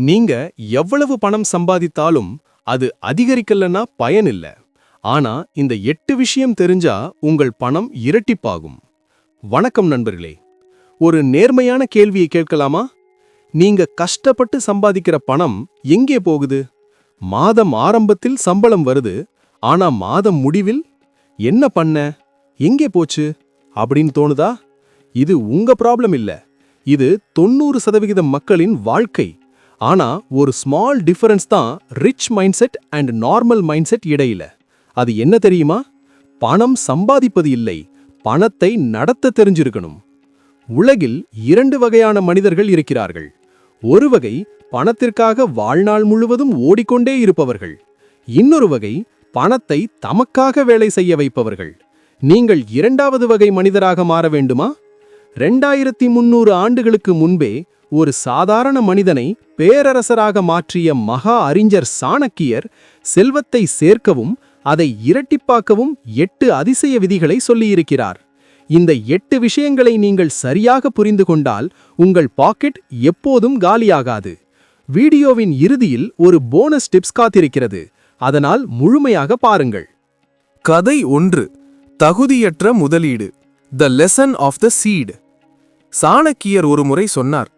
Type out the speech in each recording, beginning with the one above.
நீங்க எவ்வளவு பணம் சம்பாதித்தாலும் அது அதிகரிக்கலன்னா பயனில்ல. ஆனா இந்த 8 விஷயம் தெரிஞ்சா உங்கள் பணம் இரட்டிப்பாகும். வணக்கம் நண்பர்களே. ஒரு நேர்மையான கேள்வியை கேட்கலாமா? நீங்க கஷ்டப்பட்டு சம்பாதிக்கிற பணம் எங்கே போகுது? மாதம் ஆரம்பத்தில் சம்பளம் வருது, ஆனா மாதம் முடிவில் என்ன பண்ண, எங்கே போச்சு அப்படின்னு தோணுதா? இது உங்க ப்ராப்ளம் இல்ல. இது 90% மக்களின் வாழ்க்கை. ஆனா ஒரு ஸ்மால் டிஃபரன்ஸ் தான் rich mind set and normal mind set இடையில. அது என்ன தெரியுமா? பணம் சம்பாதிப்பது இல்லை, பணத்தை நடத்த தெரிஞ்சிருக்கணும். உலகில் 2 வகையான மனிதர்கள் இருக்கிறார்கள். ஒரு வகை பணத்திற்காக வாழ்நாள் முழுவதும் ஓடிக்கொண்டே இருப்பவர்கள். இன்னொரு வகை பணத்தை தமக்காக வேலை செய்ய வைப்பவர்கள். நீங்கள் 2வது வகை மனிதராக மாற வேண்டுமா? 2300 ஆண்டுகளுக்கு முன்பே ஒரு சாதாரண மனிதனை பேரரசராக மாற்றிய மகா அறிஞர் சாணக்கியர் செல்வத்தை சேர்க்கவும் அதை இரட்டிப்பாக்கவும் 8 அதிசய விதிகளை சொல்லியிருக்கிறார். இந்த 8 விஷயங்களை நீங்கள் சரியாக புரிந்து கொண்டால் உங்கள் பாக்கெட் எப்போதும் காலியாகாது. வீடியோவின் இறுதியில் ஒரு போனஸ் டிப்ஸ் காத்திருக்கிறது. அதனால் முழுமையாக பாருங்கள். கதை 1. தகுதியற்ற முதலீடு. The lesson of the seat. சாணக்கியர் ஒருமுறை சொன்னார்,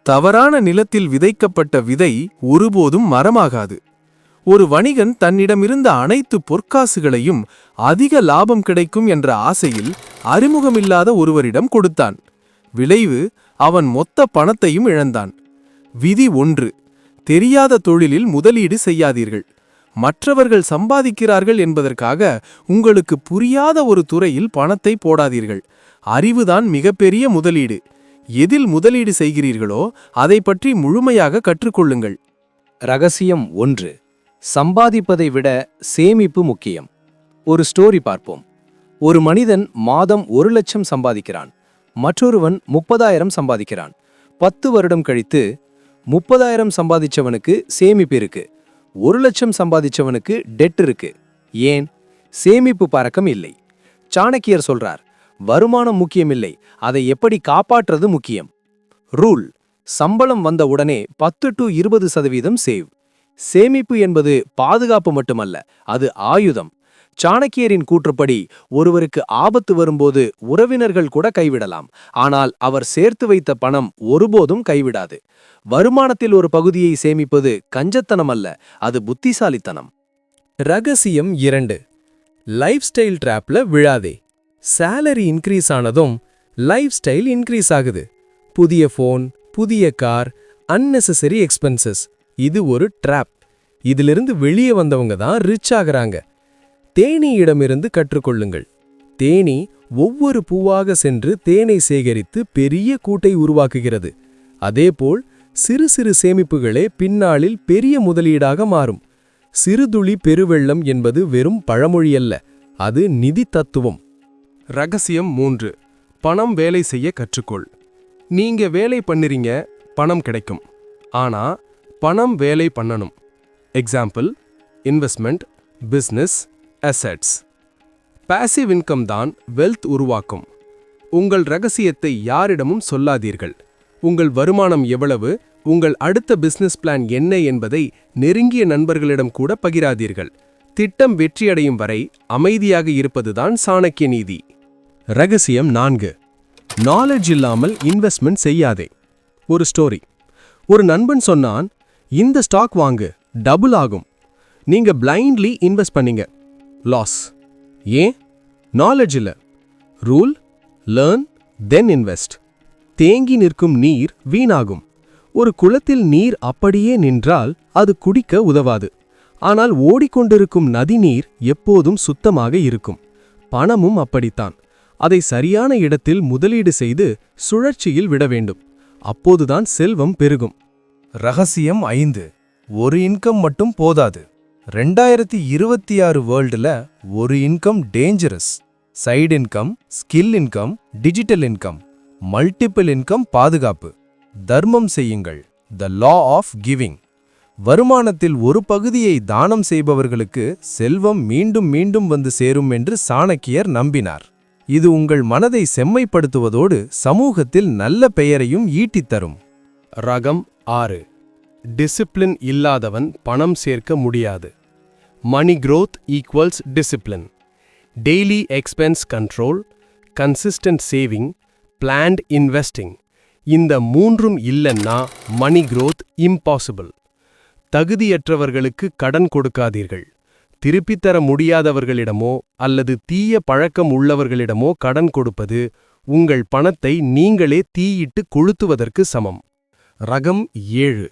தவறான நிலத்தில் விதைக்கப்பட்ட விதை ஒருபோதும் மரமாகாது. ஒரு வணிகன் தன்னிடமிருந்த அனைத்து பொற்காசுகளையும் அதிக லாபம் கிடைக்கும் என்ற ஆசையில் அறிமுகமில்லாத ஒருவரிடம் கொடுத்தான். விளைவு, அவன் மொத்த பணத்தையும் இழந்தான். விதி 1. தெரியாத தொழிலில் முதலீடு செய்யாதீர்கள். மற்றவர்கள் சம்பாதிக்கிறார்கள் என்பதற்காக உங்களுக்கு புரியாத ஒரு துறையில் பணத்தை போடாதீர்கள். அறிவுதான் மிகப்பெரிய முதலீடு. எதில் முதலீடு செய்கிறீர்களோ அதை பற்றி முழுமையாக கற்றுக்கொள்ளுங்கள். ரகசியம் 1. சம்பாதிப்பதை விட சேமிப்பு முக்கியம். ஒரு ஸ்டோரி பார்ப்போம். ஒரு மனிதன் மாதம் 1 லட்சம் சம்பாதிக்கிறான். மற்றொருவன் 30,000 சம்பாதிக்கிறான். 10 வருடம் கழித்து 30,000 சம்பாதிச்சவனுக்கு சேமிப்பு இருக்கு, 1 லட்சம் சம்பாதிச்சவனுக்கு டெட் இருக்கு. ஏன்? சேமிப்பு பழக்கம் இல்லை. சாணக்கியர் சொல்றார், வருமானம் முக்கியமில்லை, அதை எப்படி காப்பாற்றுறது முக்கியம். ரூல்: சம்பளம் வந்த உடனே 10 to 20% சேவ். சேமிப்பு என்பது பாதுகாப்பு மட்டுமல்ல, அது ஆயுதம். சாணக்கியரின் கூற்றுப்படி ஒருவருக்கு ஆபத்து வரும்போது உறவினர்கள் கூட கைவிடலாம், ஆனால் அவர் சேர்த்து வைத்த பணம் ஒருபோதும் கைவிடாது. வருமானத்தில் ஒரு பகுதியை சேமிப்பது கஞ்சத்தனம் அல்ல, அது புத்திசாலித்தனம். ரகசியம் 2. லைஃப் ஸ்டைல் ட்ராப்ல விழாதே. சேலரி இன்க்ரீஸ் ஆனதும் லைஃப் ஸ்டைல் இன்க்ரீஸ் ஆகுது. புதிய ஃபோன், புதிய கார், அன்னெசரி எக்ஸ்பென்சஸ். இது ஒரு ட்ராப். இதிலிருந்து வெளியே வந்தவங்க தான் ரிச் ஆகுறாங்க. தேனீயிடமிருந்து கற்றுக்கொள்ளுங்கள். தேனீ ஒவ்வொரு பூவாக சென்று தேனை சேகரித்து பெரிய கூட்டை உருவாக்குகிறது. அதேபோல் சிறு சிறு சேமிப்புகளே பின்னாளில் பெரிய முதலீடாக மாறும். சிறுதுளி பெருவெள்ளம் என்பது வெறும் பழமொழியல்ல, அது நிதி தத்துவம். ரகசியம் 3. பணம் வேலை செய்ய கற்றுக்கொள். நீங்க வேலை பண்ணுறீங்க, பணம் கிடைக்கும். ஆனா பணம் வேலை பண்ணணும். Example: investment, business, assets. Passive income தான் வெல்த் உருவாக்கும். உங்கள் ரகசியத்தை யாரிடமும் சொல்லாதீர்கள். உங்கள் வருமானம் எவ்வளவு, உங்கள் அடுத்த பிசினஸ் பிளான் என்ன என்பதை நெருங்கிய நண்பர்களிடம் கூட பகிராதீர்கள். திட்டம் வெற்றியடையும் வரை அமைதியாக இருப்பதுதான் சாணக்கிய நீதி. ரகசியம் 4. நாலேஜ் இல்லாமல் இன்வெஸ்ட்மெண்ட் செய்யாதே. ஒரு ஸ்டோரி. ஒரு நண்பன் சொன்னான், இந்த ஸ்டாக் வாங்கு, டபுள் ஆகும். நீங்க பிளைண்ட்லி இன்வெஸ்ட் பண்ணீங்க, லாஸ். ஏன்? நாலேஜ் இல்ல. ரூல்: லேர்ன் தென் இன்வெஸ்ட். தேங்கி நிற்கும் நீர் வீணாகும். ஒரு குளத்தில் நீர் அப்படியே நின்றால் அது குடிக்க உதவாது. ஆனால் ஓடிக்கொண்டிருக்கும் நதிநீர் எப்போதும் சுத்தமாக இருக்கும். பணமும் அப்படித்தான். அதை சரியான இடத்தில் முதலீடு செய்து சுழற்சியில் விட வேண்டும். அப்போதுதான் செல்வம் பெருகும். ரகசியம் 5. ஒரு இன்கம் மட்டும் போதாது. 2026 வேர்ல்டுல ஒரு income dangerous. Side income, skill income, digital income, multiple income பாதுகாப்பு. தர்மம் செய்யுங்கள். த லா ஆஃப் கிவிங். வருமானத்தில் ஒரு பகுதியை தானம் செய்பவர்களுக்கு செல்வம் மீண்டும் மீண்டும் வந்து சேரும் என்று சாணக்கியர் நம்பினார். இது உங்கள் மனதை செம்மைப்படுத்துவதோடு சமூகத்தில் நல்ல பெயரையும் ஈட்டித்தரும். ரகம் 6. டிசிப்ளின் இல்லாதவன் பணம் சேர்க்க முடியாது. மணி growth equals discipline. Daily expense control, consistent saving, plant investing. இந்த மூன்றும் இல்லைன்னா மணி growth இம்பாசிபிள். தகுதியற்றவர்களுக்கு கடன் கொடுக்காதீர்கள். திருப்பித் தர முடியாதவர்களிடமோ அல்லது தீய பழக்கம் உள்ளவர்களிடமோ கடன் கொடுப்பது உங்கள் பணத்தை நீங்களே தீயிட்டு கொளுத்துவதற்கு சமம். ரகம் 7.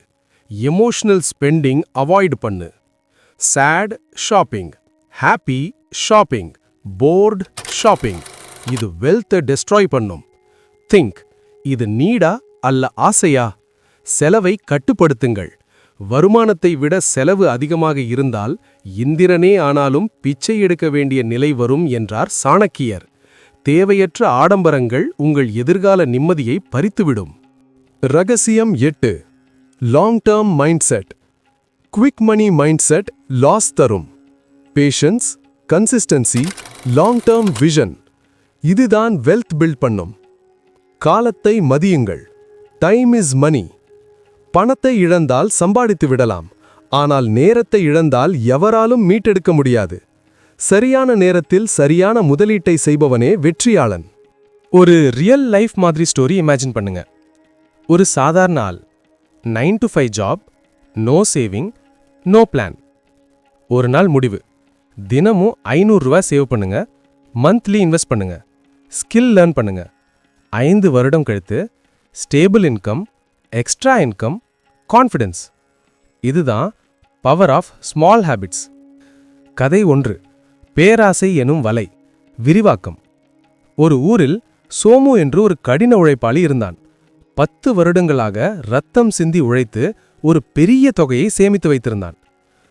எமோஷனல் ஸ்பெண்டிங் அவாய்ட் பண்ணு. Sad shopping, happy shopping, bored shopping. இது வெல்த்தை டெஸ்ட்ராய் பண்ணும். திங்க், இது நீடா அல்ல ஆசையா? செலவை கட்டுப்படுத்துங்கள். வருமானத்தை விட செலவு அதிகமாக இருந்தால் இந்திரனே ஆனாலும் பிச்சை எடுக்க வேண்டிய நிலை வரும் என்றார் சாணக்கியர். தேவையற்ற ஆடம்பரங்கள் உங்கள் எதிர்கால நிம்மதியை பறித்துவிடும். ரகசியம் 8. Long term mindset. Quick money mindset loss தரும். Patience, consistency, long term vision, இதுதான் வெல்த் பில்ட் பண்ணும். காலத்தை மதியுங்கள். டைம் இஸ் மணி. பணத்தை இழந்தால் சம்பாதித்து விடலாம், ஆனால் நேரத்தை இழந்தால் எவராலும் மீட்டெடுக்க முடியாது. சரியான நேரத்தில் சரியான முதலீட்டை செய்பவனே வெற்றியாளன். ஒரு ரியல் லைஃப் மாதிரி ஸ்டோரி இமேஜின் பண்ணுங்க. ஒரு சாதாரண ஆள், 9 to 5 job, no saving, no plan. ஒரு நாள் முடிவு, தினமும் 500 ரூபாய் சேவ் பண்ணுங்க, மந்த்லி இன்வெஸ்ட் பண்ணுங்க, ஸ்கில் லேர்ன் பண்ணுங்க. 5 வருடம் கழித்து stable income, extra income, confidence. இதுதான் பவர் ஆஃப் ஸ்மால் ஹேபிட்ஸ். கதை 1. பேராசை எனும் வலை. விரிவாக்கம். ஒரு ஊரில் சோமு என்று ஒரு கடின உழைப்பாளி இருந்தான். 10 வருடங்களாக ரத்தம் சிந்தி உழைத்து ஒரு பெரிய தொகையை சேமித்து வைத்திருந்தான்.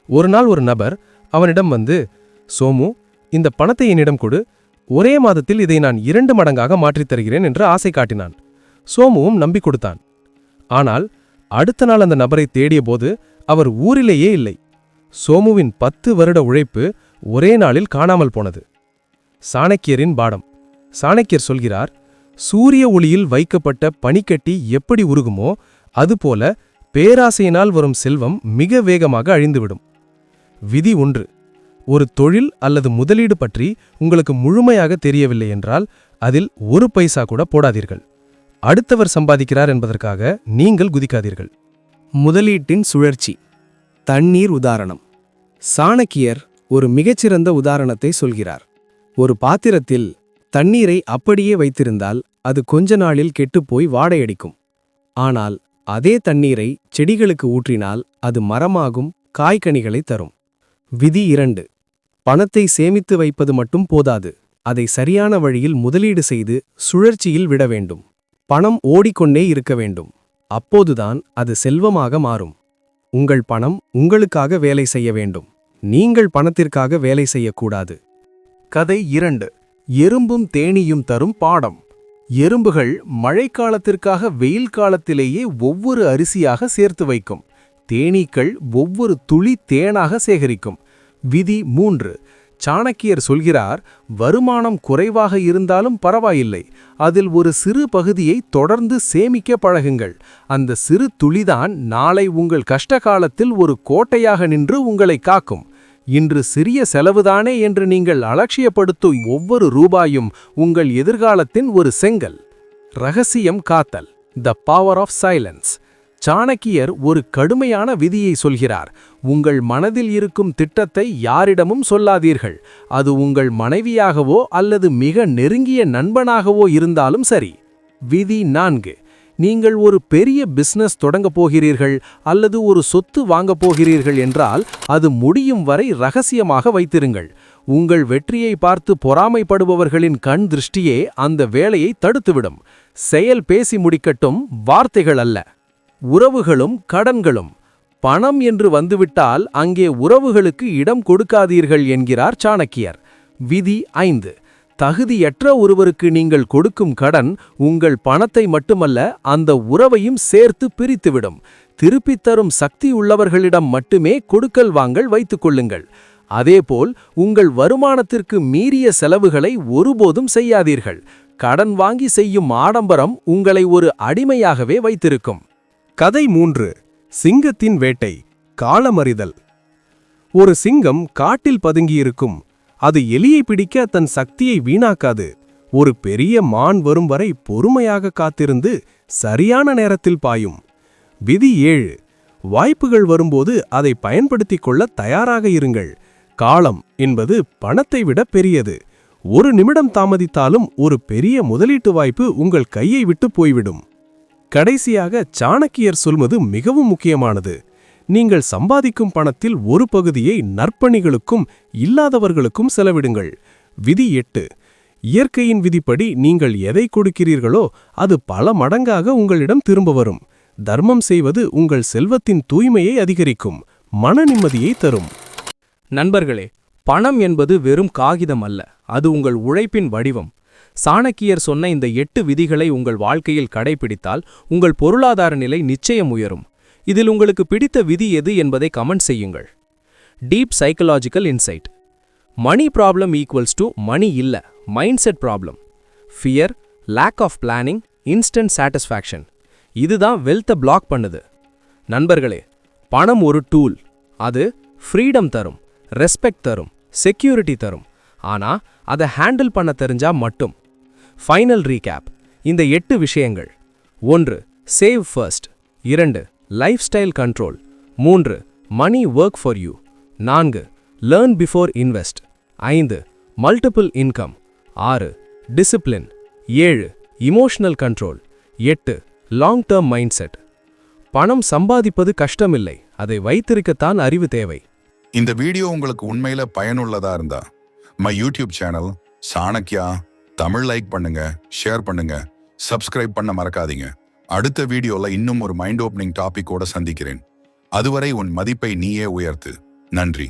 ஒரு நாள் ஒரு நபர் அவனிடம் வந்து, சோமு, இந்த பணத்தை என்னிடம் கொடு, ஒரே மாதத்தில் இதை நான் 2 மடங்காக மாற்றித் தருகிறேன் என்று ஆசை காட்டினான். சோமுவும் நம்பி கொடுத்தான். ஆனால் அடுத்த நாள் அந்த நபரை தேடியபோது அவர் ஊரிலேயே இல்லை. சோமுவின் 10 வருட உழைப்பு ஒரே நாளில் காணாமல் போனது. சாணக்கியரின் பாடம். சாணக்கியர் சொல்கிறார், சூரிய ஒளியில் வைக்கப்பட்ட பனிக்கட்டி எப்படி உருகுமோ அதுபோல பேராசையினால் வரும் செல்வம் மிக வேகமாக அழிந்துவிடும். விதி 1. ஒரு தொழில் அல்லது முதலீடு பற்றி உங்களுக்கு முழுமையாக தெரியவில்லை என்றால் அதில் 1 பைசா கூட போடாதீர்கள். அடுத்தவர் சம்பாதிக்கிறார் என்பதற்காக நீங்கள் குதிக்காதீர்கள். முதலீட்டின் சுழற்சி. தண்ணீர் உதாரணம். சாணக்கியர் ஒரு மிகச்சிறந்த உதாரணத்தை சொல்கிறார். ஒரு பாத்திரத்தில் தண்ணீரை அப்படியே வைத்திருந்தால் அது கொஞ்ச நாளில் கெட்டுப்போய் வாடையடிக்கும். ஆனால் அதே தண்ணீரை செடிகளுக்கு ஊற்றினால் அது மரமாகும், காய்கனிகளை தரும். விதி 2. பணத்தை சேமித்து வைப்பது மட்டும் போதாது, அதை சரியான வழியில் முதலீடு செய்து சுழற்சியில் விட வேண்டும். பணம் ஓடிக்கொண்டே இருக்க வேண்டும். அப்போதுதான் அது செல்வமாக மாறும். உங்கள் பணம் உங்களுக்காக வேலை செய்ய வேண்டும், நீங்கள் பணத்திற்காக வேலை செய்யக்கூடாது. கதை 2. எறும்பும் தேனீயும் தரும் பாடம். எறும்புகள் மழைக்காலத்திற்காக வெயில் காலத்திலேயே ஒவ்வொரு அரிசியாக சேர்த்து வைக்கும். தேனீக்கள் ஒவ்வொரு துளி தேனாக சேகரிக்கும். விதி 3. சாணக்கியர் சொல்கிறார், வருமானம் குறைவாக இருந்தாலும் பரவாயில்லை, அதில் ஒரு சிறு பகுதியை தொடர்ந்து சேமிக்க பழகுங்கள். அந்த சிறு துளிதான் நாளை உங்கள் கஷ்ட காலத்தில் ஒரு கோட்டையாக நின்று உங்களை காக்கும். இன்று சிறிய செலவுதானே என்று நீங்கள் அலட்சியப்படுத்தும் ஒவ்வொரு ரூபாயும் உங்கள் எதிர்காலத்தின் ஒரு செங்கல். ரகசியம் காத்தல். The power of silence. சாணக்கியர் ஒரு கடுமையான விதியை சொல்கிறார். உங்கள் மனதில் இருக்கும் திட்டத்தை யாரிடமும் சொல்லாதீர்கள். அது உங்கள் மனைவியாகவோ அல்லது மிக நெருங்கிய நண்பனாகவோ இருந்தாலும் சரி. விதி 4. நீங்கள் ஒரு பெரிய பிசினஸ் தொடங்கப் போகிறீர்கள் அல்லது ஒரு சொத்து வாங்கப் போகிறீர்கள் என்றால் அது முடியும் வரை ரகசியமாக வைத்திருங்கள். உங்கள் வெற்றியை பார்த்து பொறாமைப்படுபவர்களின் கண் திருஷ்டியே அந்த வேலையை தடுத்துவிடும். செயல் பேசி முடிக்கட்டும், வார்த்தைகள் அல்ல. உறவுகளும் கடன்களும். பணம் என்று வந்துவிட்டால் அங்கே உறவுகளுக்கு இடம் கொடுக்காதீர்கள் என்கிறார் சாணக்கியர். விதி 5. தகுதியற்ற ஒருவருக்கு நீங்கள் கொடுக்கும் கடன் உங்கள் பணத்தை மட்டுமல்ல அந்த உறவையும் சேர்த்து பிரித்துவிடும். திருப்பித் தரும் சக்தி உள்ளவர்களிடம் மட்டுமே கொடுக்கல் வாங்கல் வைத்துக் கொள்ளுங்கள். அதேபோல் உங்கள் வருமானத்திற்கு மீறிய செலவுகளை ஒருபோதும் செய்யாதீர்கள். கடன் வாங்கி செய்யும் ஆடம்பரம் உங்களை ஒரு அடிமையாகவே வைத்திருக்கும். கதை 3. சிங்கத்தின் வேட்டை, காலமறிதல். ஒரு சிங்கம் காட்டில் பதுங்கியிருக்கும். அது எலியை பிடிக்க தன் சக்தியை வீணாக்காது. ஒரு பெரிய மான் வரும் வரை பொறுமையாக காத்திருந்து சரியான நேரத்தில் பாயும். விதி 7. வாய்ப்புகள் வரும்போது அதை பயன்படுத்திக் கொள்ள தயாராக இருங்கள். காலம் என்பது பணத்தை விட பெரியது. ஒரு நிமிடம் தாமதித்தாலும் ஒரு பெரிய முதலீட்டு வாய்ப்பு உங்கள் கையை விட்டு போய்விடும். கடைசியாக சாணக்கியர் சொல்வது மிகவும் முக்கியமானது. நீங்கள் சம்பாதிக்கும் பணத்தில் ஒரு பகுதியை நற்பணிகளுக்கும் இல்லாதவர்களுக்கும் செலவிடுங்கள். விதி 8. இயற்கையின் விதிப்படி நீங்கள் எதை கொடுக்கிறீர்களோ அது பல மடங்காக உங்களிடம் திரும்ப வரும். தர்மம் செய்வது உங்கள் செல்வத்தின் தூய்மையை அதிகரிக்கும், மன நிம்மதியை தரும். நண்பர்களே, பணம் என்பது வெறும் காகிதம் அல்ல, அது உங்கள் உழைப்பின் வடிவம். சாணக்கியர் சொன்ன இந்த 8 விதிகளை உங்கள் வாழ்க்கையில் கடைபிடித்தால் உங்கள் பொருளாதார நிலை நிச்சயம் உயரும். இதில் உங்களுக்கு பிடித்த விதி எது என்பதை கமெண்ட் செய்யுங்கள். Deep psychological insight. Money problem equals to money இல்ல, mindset problem. Fear, lack of planning, instant satisfaction. இதுதான் வெல்த்தை பிளாக் பண்ணுது. நண்பர்களே, பணம் ஒரு டூல். அது ஃப்ரீடம் தரும், ரெஸ்பெக்ட் தரும், செக்யூரிட்டி தரும். ஆனா அதை ஹேண்டில் பண்ண தெரிஞ்சா மட்டும். Final recap. இந்த 8 விஷயங்கள்: 1. Save first. 2. Lifestyle control. 3. Money work for you. 4. Learn before invest. 5. Multiple income. 6. Discipline. 7. Emotional control. 8. Long term mindset. பணம் சம்பாதிப்பது கஷ்டமில்லை, அதை வைத்திருக்கத்தான் அறிவு தேவை. இந்த வீடியோ உங்களுக்கு உண்மையில பயனுள்ளதா இருந்தா my YouTube channel Chanakya Tamil like பண்ணுங்க, ஷேர் பண்ணுங்க, சப்ஸ்கிரைப் பண்ண மறக்காதீங்க. அடுத்த வீடியோல இன்னும் ஒரு மைண்ட் ஓப்பனிங் டாபிக்கோட சந்திக்கிறேன். அதுவரை உன் மதிப்பை நீயே உயர்த்து. நன்றி.